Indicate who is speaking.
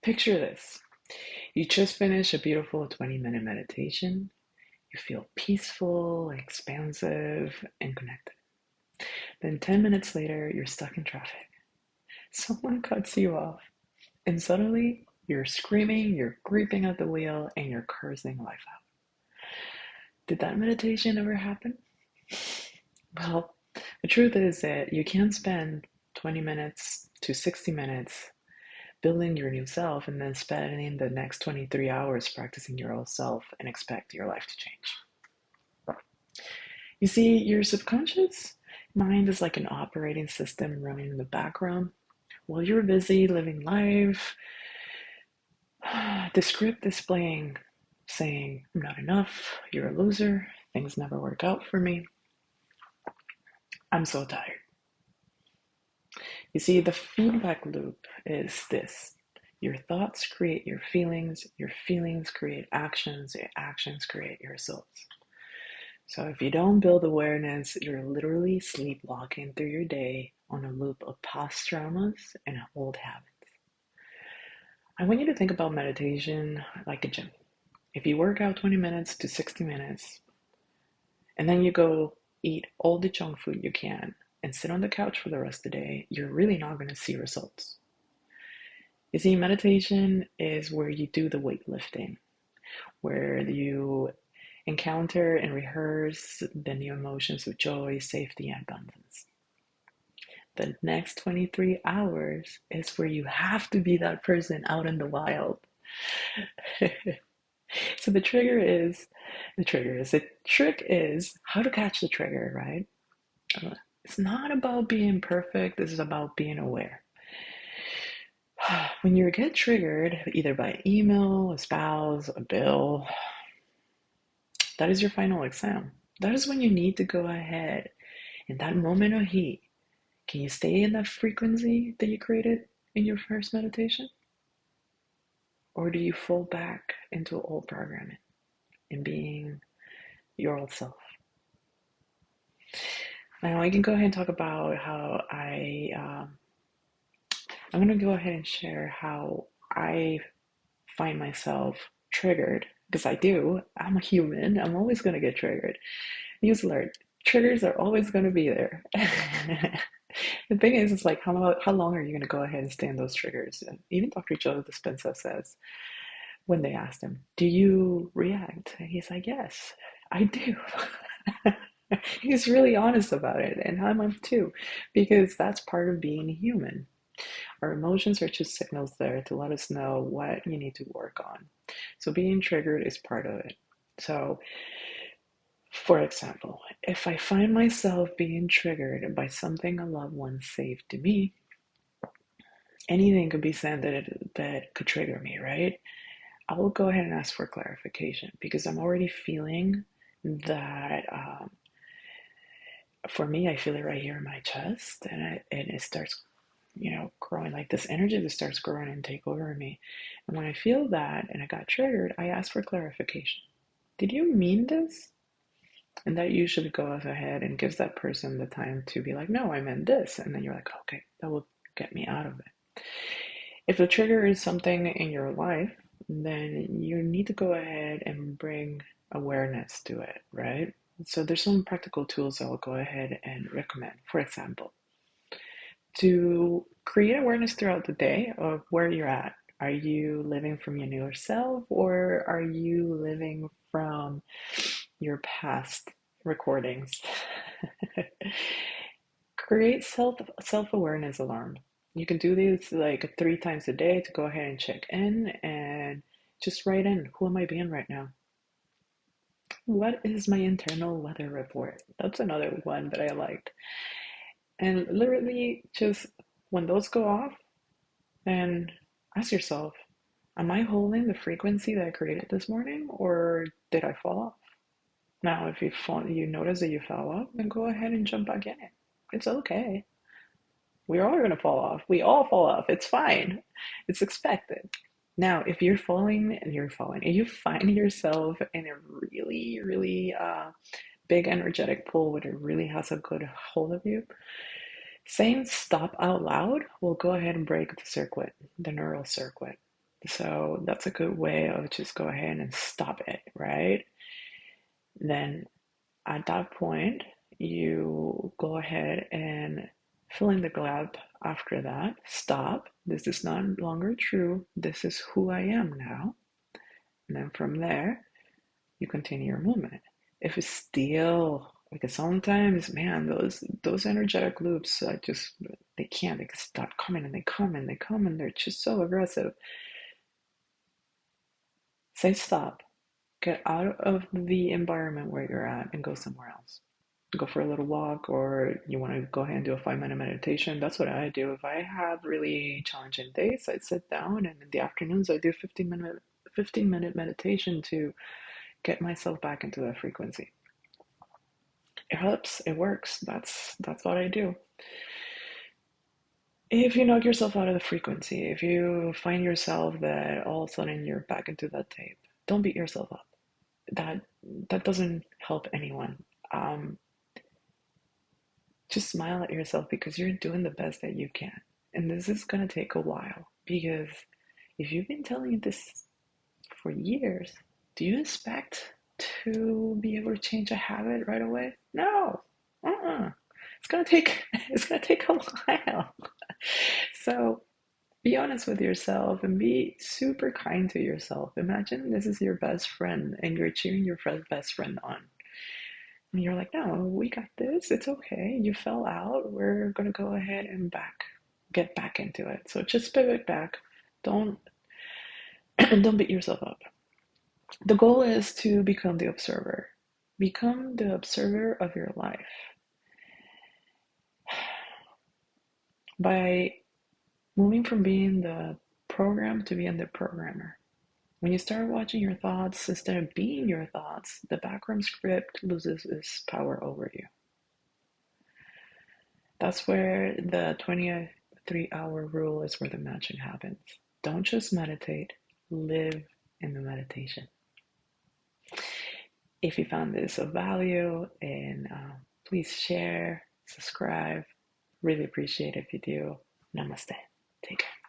Speaker 1: Picture this. You just finished a beautiful 20-minute meditation. You feel peaceful, expansive, and connected. Then 10 minutes later, you're stuck in traffic. Someone cuts you off, and suddenly you're screaming, you're gripping at the wheel, and you're cursing life out. Did that meditation ever happen? Well, the truth is that you can't spend 20 minutes to 60 minutes building your new self and then spending the next 23 hours practicing your old self and expect your life to change. You see, your subconscious mind is like an operating system running in the background while you're busy living life. The script displaying, saying, I'm not enough, you're a loser, things never work out for me, I'm so tired. You see, the feedback loop is this. Your thoughts create your feelings create actions, your actions create your results. So if you don't build awareness, you're literally sleepwalking through your day on a loop of past traumas and old habits. I want you to think about meditation like a gym. If you work out 20 minutes to 60 minutes, and then you go eat all the junk food you can and sit on the couch for the rest of the day, you're really not going to see results. You see, meditation is where you do the weightlifting, where you encounter and rehearse the new emotions of joy, safety, and abundance. The next 23 hours is where you have to be that person out in the wild. So the trick is how to catch the trigger, right? It's not about being perfect, this is about being aware. When you get triggered, either by email, a spouse, a bill, that is your final exam. That is when you need to go ahead. In that moment of heat, can you stay in that frequency that you created in your first meditation? Or do you fall back into old programming and being your old self? Now I can go ahead and talk about how I'm going to go ahead and share how I find myself triggered, because I do. I'm a human. I'm always going to get triggered. News alert. Triggers are always going to be there. The thing is, it's like, how long are you going to go ahead and stay in those triggers? And even Dr. Joe Dispenza says, when they asked him, do you react? And he's like, yes, I do. He's really honest about it, and I'm too, because that's part of being human. Our emotions are just signals there to let us know what you need to work on. So being triggered is part of it. So, for example, if I find myself being triggered by something a loved one said to me, anything could be said that could trigger me, right? I will go ahead and ask for clarification because I'm already feeling that. For me, I feel it right here in my chest, and it starts, growing like this energy that starts growing and take over me. And when I feel that and I got triggered, I ask for clarification. Did you mean this? And that usually goes ahead and gives that person the time to be like, no, I meant this. And then you're like, okay, that will get me out of it. If the trigger is something in your life, then you need to go ahead and bring awareness to it, right? So there's some practical tools I'll go ahead and recommend. For example, to create awareness throughout the day of where you're at. Are you living from your newer self, or are you living from your past recordings? Create self-awareness alarm. You can do these like 3 times a day to go ahead and check in and just write in, who am I being right now? What is my internal weather report? That's another one that I liked. And literally just when those go off, then ask yourself, am I holding the frequency that I created this morning, or did I fall off? Now, if you notice that you fell off, then go ahead and jump back in it. It's okay. We're all gonna fall off. We all fall off. It's fine. It's expected. Now, if you're falling and you find yourself in a really, really big energetic pull where it really has a good hold of you, saying stop out loud will go ahead and break the circuit, the neural circuit. So that's a good way of just go ahead and stop it, right? Then at that point, you go ahead and fill in the gap after that. Stop. This is no longer true. This is who I am now. And then from there, you continue your movement. If it's still, because sometimes, man, those energetic loops, just they can't. They start coming and they come and they come and they're just so aggressive. Say stop. Get out of the environment where you're at and go somewhere else. Go for a little walk, or you want to go ahead and do a 5 minute meditation. That's what I do. If I have really challenging days, I sit down, and in the afternoons I do 15-minute meditation to get myself back into that frequency. It helps, it works. That's what I do. If you knock yourself out of the frequency, if you find yourself that all of a sudden you're back into that tape, don't beat yourself up. That that doesn't help anyone. Um, just smile at yourself because you're doing the best that you can. And this is gonna take a while because if you've been telling this for years, do you expect to be able to change a habit right away? No. Uh-uh. It's gonna take it's gonna take a while. So be honest with yourself and be super kind to yourself. Imagine this is your best friend and you're cheering your best friend on. And you're like, no, we got this. It's okay. You fell out. We're gonna go ahead and get back into it. So just pivot back. Don't don't beat yourself up. The goal is to become the observer. Become the observer of your life by moving from being the program to being the programmer. When you start watching your thoughts instead of being your thoughts, the background script loses its power over you. That's where the 23-hour rule is where the magic happens. Don't just meditate, live in the meditation. If you found this of value, and please share, subscribe. Really appreciate it if you do. Namaste. Take care.